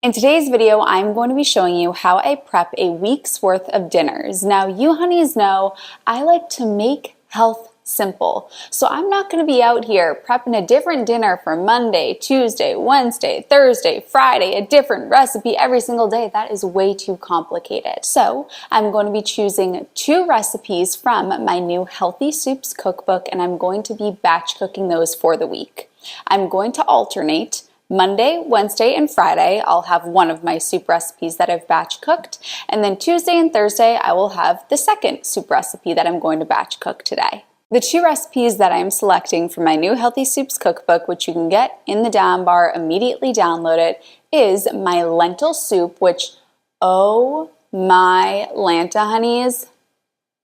In today's video, I'm going to be showing you how I prep a week's worth of dinners. Now, you honeys know I like to make health simple. So I'm not going to be out here prepping a different dinner for Monday, Tuesday, Wednesday, Thursday, Friday, a different recipe every single day. That is way too complicated. So I'm going to be choosing 2 recipes from my new Healthy Soups cookbook, and I'm going to be batch cooking those for the week. I'm going to alternate. Monday, Wednesday, and Friday, I'll have one of my soup recipes that I've batch cooked. And then Tuesday and Thursday, I will have the second soup recipe that I'm going to batch cook today. The 2 recipes that I'm selecting for my new Healthy Soups cookbook, which you can get in the down bar, immediately download it, is my lentil soup, which, oh my Lanta honeys,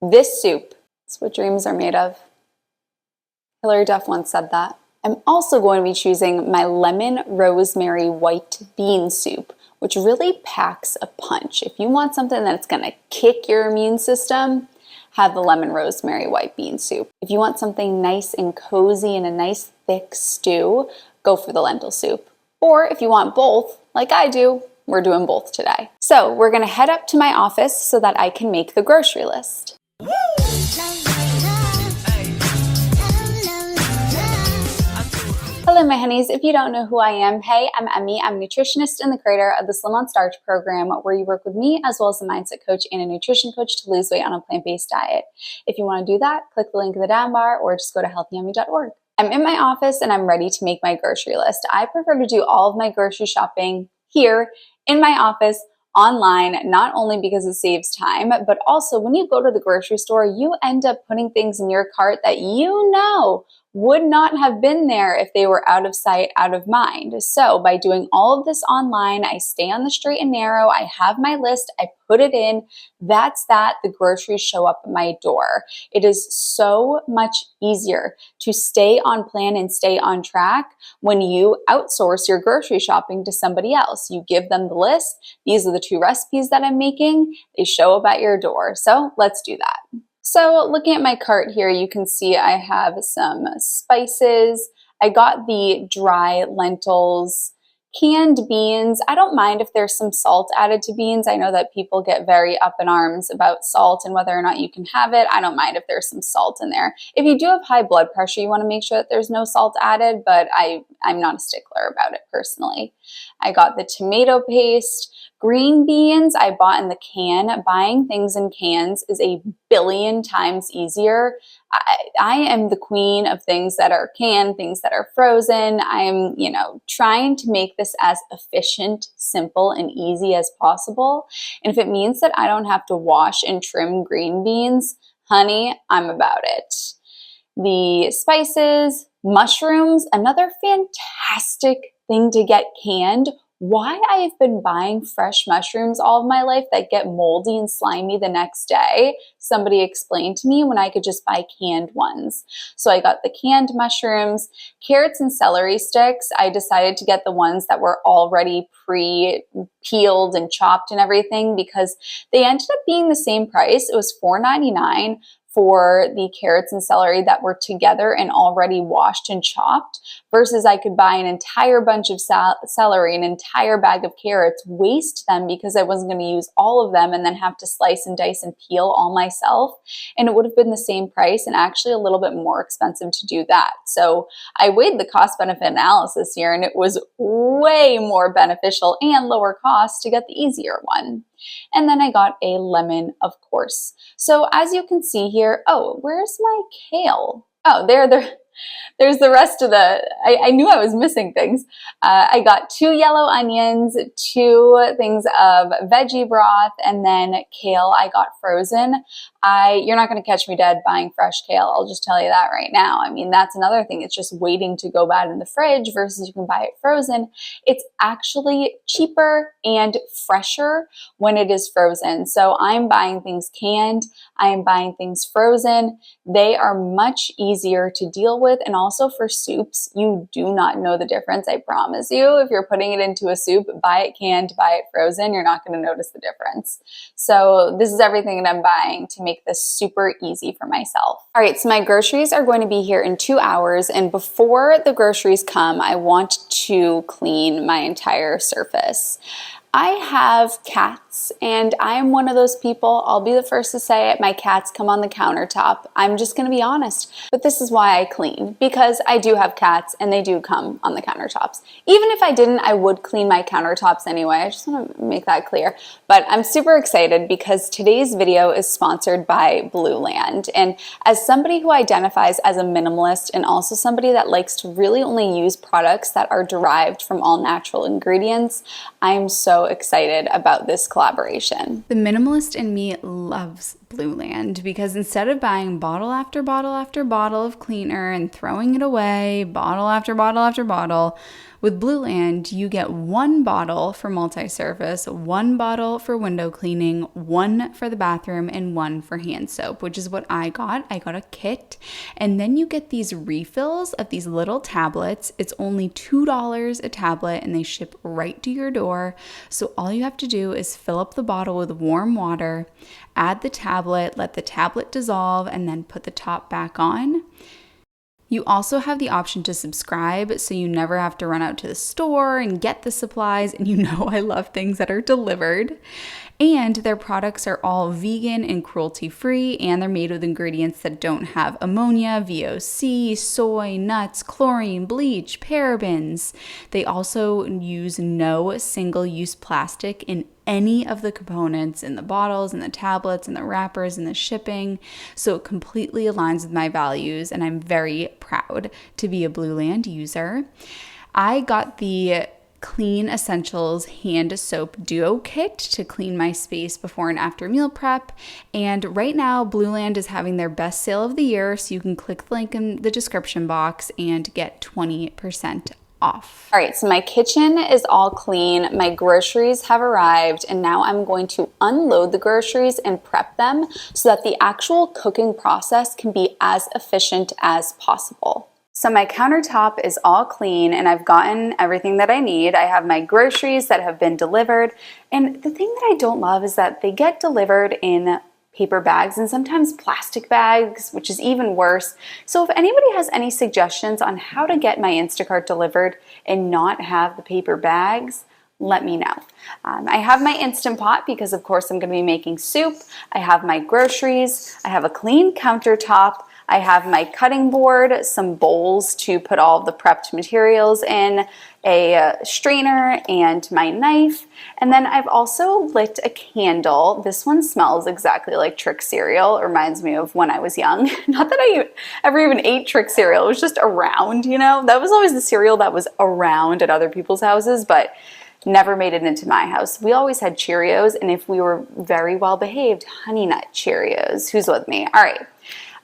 this soup is what dreams are made of. Hilary Duff once said that. I'm also going to be choosing my lemon rosemary white bean soup, which really packs a punch. If you want something that's going to kick your immune system, have the lemon rosemary white bean soup. If you want something nice and cozy and a nice thick stew, go for the lentil soup. Or if you want both, like I do, we're doing both today. So we're going to head up to my office so that I can make the grocery list. Hello, my honeys. If you don't know who I am, hey, I'm Emmy. I'm a nutritionist and the creator of the Slim on Starch program, where you work with me as well as a mindset coach and a nutrition coach to lose weight on a plant-based diet. If you want to do that, click the link in the down bar or just go to healthyemmie.org. I'm in my office and I'm ready to make my grocery list. I prefer to do all of my grocery shopping here in my office online, not only because it saves time, but also when you go to the grocery store, you end up putting things in your cart that you know would not have been there if they were out of sight, out of mind. So by doing all of this online, I stay on the straight and narrow, I have my list, I put it in, that's that, the groceries show up at my door. It is so much easier to stay on plan and stay on track when you outsource your grocery shopping to somebody else. You give them the list, these are the 2 recipes that I'm making, they show up at your door. So let's do that. So looking at my cart here, you can see I have some spices. I got the dry lentils, canned beans. I don't mind if there's some salt added to beans. I know that people get very up in arms about salt and whether or not you can have it. I don't mind if there's some salt in there. If you do have high blood pressure, you want to make sure that there's no salt added, but I'm not a stickler about it personally. I got the tomato paste. Green beans I bought in the can. Buying things in cans is a billion times easier. I am the queen of things that are canned, things that are frozen. I'm, trying to make this as efficient, simple, and easy as possible. And if it means that I don't have to wash and trim green beans, honey, I'm about it. The spices, mushrooms, another fantastic thing to get canned. Why I have been buying fresh mushrooms all of my life that get moldy and slimy the next day, somebody explained to me when I could just buy canned ones. So I got the canned mushrooms, carrots and celery sticks. I decided to get the ones that were already pre-peeled and chopped and everything because they ended up being the same price. It was $4.99 for the carrots and celery that were together and already washed and chopped, versus I could buy an entire bunch of celery, an entire bag of carrots, waste them because I wasn't going to use all of them, and then have to slice and dice and peel all myself. And it would have been the same price and actually a little bit more expensive to do that. So I weighed the cost benefit analysis here, and it was way more beneficial and lower cost to get the easier one. And then I got a lemon, of course. So as you can see here, oh, where's my kale? Oh, there's the rest of I knew I was missing things. I got 2 yellow onions, 2 things of veggie broth, and then kale I got frozen. You're not going to catch me dead buying fresh kale. I'll just tell you that right now. I mean, that's another thing. It's just waiting to go bad in the fridge versus you can buy it frozen. It's actually cheaper and fresher when it is frozen. So I'm buying things canned. I am buying things frozen. They are much easier to deal with with. And also for soups, you do not know the difference, I promise you. If you're putting it into a soup, buy it canned, buy it frozen, you're not going to notice the difference. So this is everything that I'm buying to make this super easy for myself. All right, so my groceries are going to be here in 2 hours. And before the groceries come, I want to clean my entire surface. I have cats, and I'm one of those people, I'll be the first to say it, my cats come on the countertop. I'm just gonna be honest, but this is why I clean, because I do have cats and they do come on the countertops. Even if I didn't, I would clean my countertops anyway. I just wanna make that clear. But I'm super excited because today's video is sponsored by Blueland. And as somebody who identifies as a minimalist and also somebody that likes to really only use products that are derived from all natural ingredients, I'm so excited about this collaboration. The minimalist in me loves Blueland because instead of buying bottle after bottle after bottle of cleaner and throwing it away, bottle after bottle after bottle, with Blueland, you get one bottle for multi-surface, one bottle for window cleaning, one for the bathroom, and one for hand soap, which is what I got. I got a kit. And then you get these refills of these little tablets. It's only $2 a tablet, and they ship right to your door. So all you have to do is fill up the bottle with warm water, add the tablet, let the tablet dissolve, and then put the top back on. You also have the option to subscribe, so you never have to run out to the store and get the supplies, and you know I love things that are delivered. And their products are all vegan and cruelty-free, and they're made with ingredients that don't have ammonia, VOC, soy, nuts, chlorine, bleach, parabens. They also use no single-use plastic in any of the components in the bottles and the tablets and the wrappers and the shipping. So it completely aligns with my values, and I'm very proud to be a Blueland user. I got the Clean Essentials Hand Soap Duo Kit to clean my space before and after meal prep. And right now, Blueland is having their best sale of the year, so you can click the link in the description box and get 20% off. All right, so my kitchen is all clean. My groceries have arrived, and now I'm going to unload the groceries and prep them so that the actual cooking process can be as efficient as possible. So my countertop is all clean and I've gotten everything that I need. I have my groceries that have been delivered. And the thing that I don't love is that they get delivered in paper bags and sometimes plastic bags, which is even worse. So if anybody has any suggestions on how to get my Instacart delivered and not have the paper bags, let me know. I have my Instant Pot because of course I'm going to be making soup. I have my groceries. I have a clean countertop. I have my cutting board, some bowls to put all of the prepped materials in, a strainer, and my knife. And then I've also lit a candle. This one smells exactly like Trick cereal. It reminds me of when I was young. Not that I ever even ate Trick cereal. It was just around, you know? That was always the cereal that was around at other people's houses, but never made it into my house. We always had Cheerios, and if we were very well behaved, Honey Nut Cheerios. Who's with me? All right.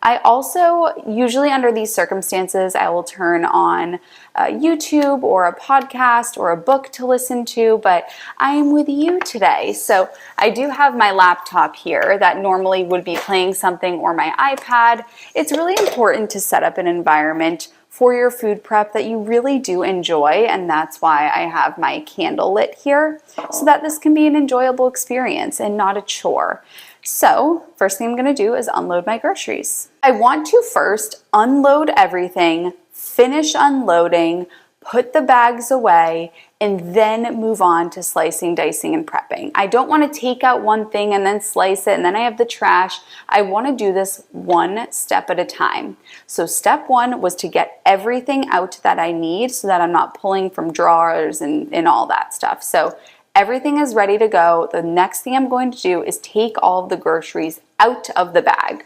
I also, usually under these circumstances, I will turn on YouTube or a podcast or a book to listen to, but I am with you today. So I do have my laptop here that normally would be playing something, or my iPad. It's really important to set up an environment for your food prep that you really do enjoy, and that's why I have my candle lit here, so that this can be an enjoyable experience and not a chore. So first thing I'm going to do is unload my groceries. I want to first unload everything, finish unloading, put the bags away, and then move on to slicing, dicing, and prepping. I don't want to take out one thing and then slice it and then I have the trash. I want to do this one step at a time. So step one was to get everything out that I need so that I'm not pulling from drawers and all that stuff. So everything is ready to go. The next thing I'm going to do is take all of the groceries out of the bag.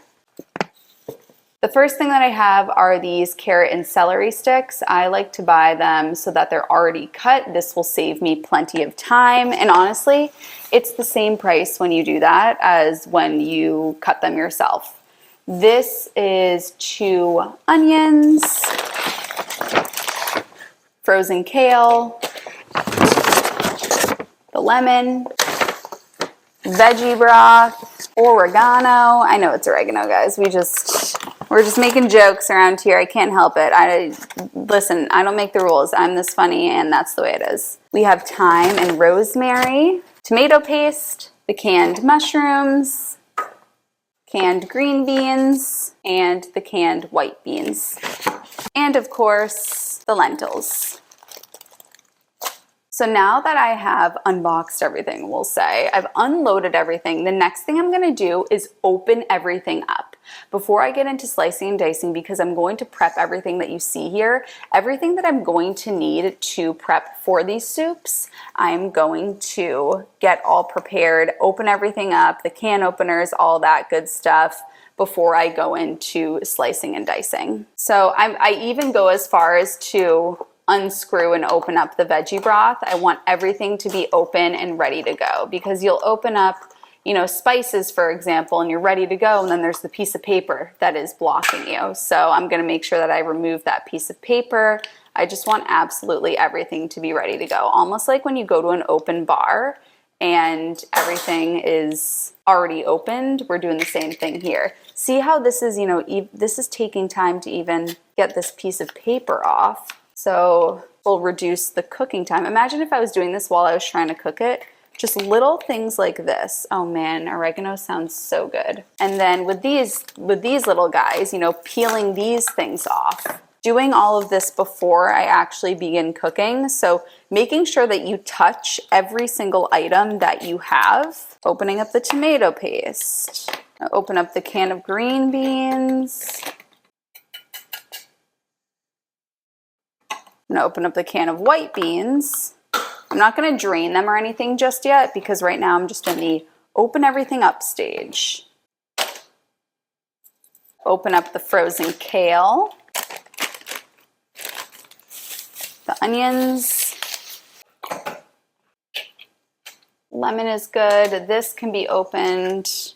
The first thing that I have are these carrot and celery sticks. I like to buy them so that they're already cut. This will save me plenty of time. And honestly, it's the same price when you do that as when you cut them yourself. This is 2 onions, frozen kale, the lemon, veggie broth, oregano. I know it's oregano, guys. We just We're just making jokes around here. I can't help it. Listen, I don't make the rules. I'm this funny, and that's the way it is. We have thyme and rosemary, tomato paste, the canned mushrooms, canned green beans, and the canned white beans. And of course, the lentils. So now that I have unboxed everything, we'll say, I've unloaded everything, the next thing I'm gonna do is open everything up. Before I get into slicing and dicing, because I'm going to prep everything that you see here, everything that I'm going to need to prep for these soups, I'm going to get all prepared, open everything up, the can openers, all that good stuff, before I go into slicing and dicing. So I even go as far as to unscrew and open up the veggie broth. I want everything to be open and ready to go, because you'll open up, you know, spices, for example, and you're ready to go, and then there's the piece of paper that is blocking you. So I'm gonna make sure that I remove that piece of paper. I just want absolutely everything to be ready to go. Almost like when you go to an open bar and everything is already opened, we're doing the same thing here. See how this is, you know, this is taking time to even get this piece of paper off. So we'll reduce the cooking time. Imagine if I was doing this while I was trying to cook it. Just little things like this. Oh man, oregano sounds so good. And then with these little guys, you know, peeling these things off. Doing all of this before I actually begin cooking. So making sure that you touch every single item that you have. Opening up the tomato paste. Open up the can of green beans. I'm gonna open up the can of white beans. I'm not gonna drain them or anything just yet, because right now I'm just in the open everything up stage. Open up the frozen kale. The onions. Lemon is good. This can be opened.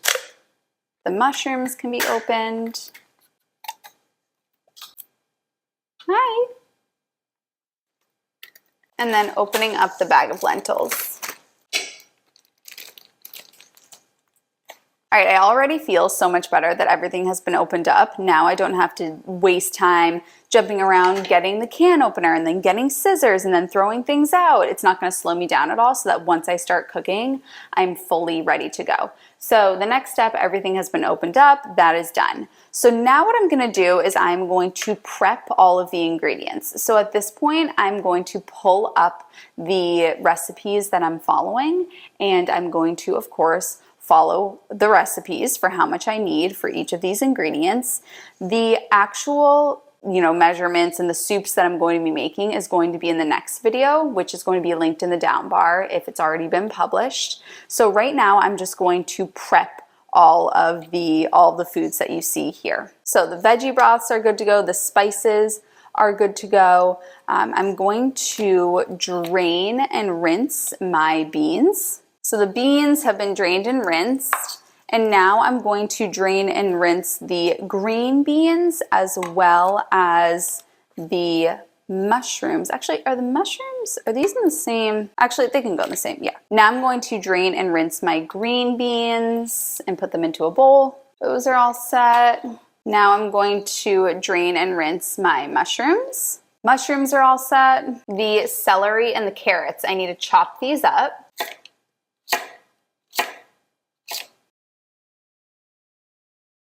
The mushrooms can be opened. Hi. And then opening up the bag of lentils. All right, I already feel so much better that everything has been opened up. Now I don't have to waste time jumping around getting the can opener and then getting scissors and then throwing things out. It's not gonna slow me down at all, so that once I start cooking, I'm fully ready to go. So the next step, everything has been opened up, that is done. So now what I'm gonna do is I'm going to prep all of the ingredients. So at this point, I'm going to pull up the recipes that I'm following, and I'm going to, of course, follow the recipes for how much I need for each of these ingredients. The actual, you know, measurements and the soups that I'm going to be making is going to be in the next video, which is going to be linked in the down bar if it's already been published. So right now I'm just going to prep all of the foods that you see here. So the veggie broths are good to go. The spices are good to go. I'm going to drain and rinse my beans. So the beans have been drained and rinsed, and now I'm going to drain and rinse the green beans as well as the mushrooms. Actually, are these in the same? Actually, they can go in the same, yeah. Now I'm going to drain and rinse my green beans and put them into a bowl. Those are all set. Now I'm going to drain and rinse my mushrooms. Mushrooms are all set. The celery and the carrots, I need to chop these up.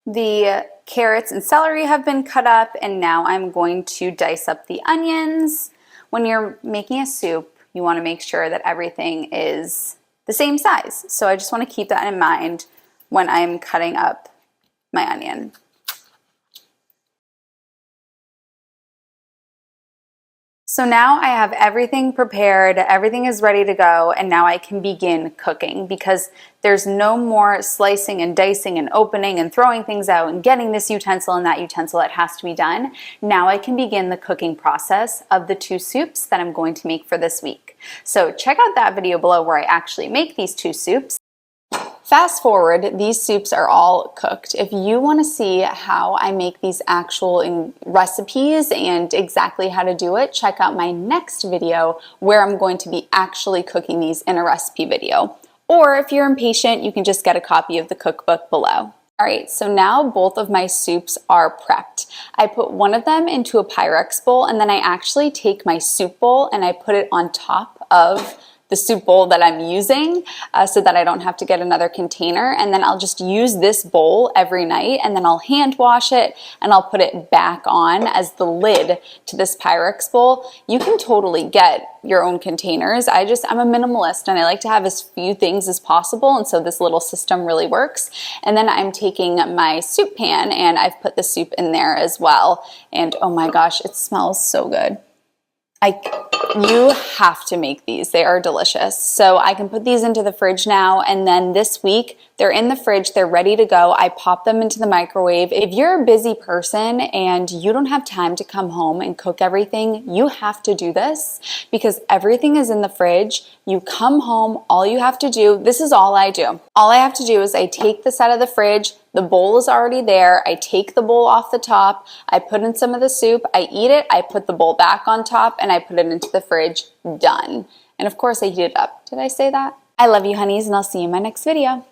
The carrots and celery have been cut up, and now I'm going to dice up the onions. When you're making a soup, you want to make sure that everything is the same size. So I just want to keep that in mind when I'm cutting up my onion. So now I have everything prepared, everything is ready to go, and now I can begin cooking, because there's no more slicing and dicing and opening and throwing things out and getting this utensil and that utensil that has to be done. Now I can begin the cooking process of the two soups that I'm going to make for this week. So check out that video below where I actually make these two soups. Fast forward, these soups are all cooked. If you want to see how I make these actual recipes and exactly how to do it, check out my next video where I'm going to be actually cooking these in a recipe video. Or if you're impatient, you can just get a copy of the cookbook below. All right, so now both of my soups are prepped. I put one of them into a Pyrex bowl, and then I actually take my soup bowl and I put it on top of the soup bowl that I'm using so that I don't have to get another container. And then I'll just use this bowl every night, and then I'll hand wash it and I'll put it back on as the lid to this Pyrex bowl. You can totally get your own containers. I'm a minimalist and I like to have as few things as possible, and so this little system really works. And then I'm taking my soup pan and I've put the soup in there as well. And oh my gosh, it smells so good. You have to make these. They are delicious. So I can put these into the fridge now, and then this week they're in the fridge, they're ready to go. I pop them into the microwave. If you're a busy person and you don't have time to come home and cook everything, you have to do this because everything is in the fridge. You come home, all you have to do, this is all I do. All I have to do is I take this out of the fridge, the bowl is already there, I take the bowl off the top, I put in some of the soup, I eat it, I put the bowl back on top, and I put it into the fridge, done. And of course I heat it up. Did I say that? I love you, honeys, and I'll see you in my next video.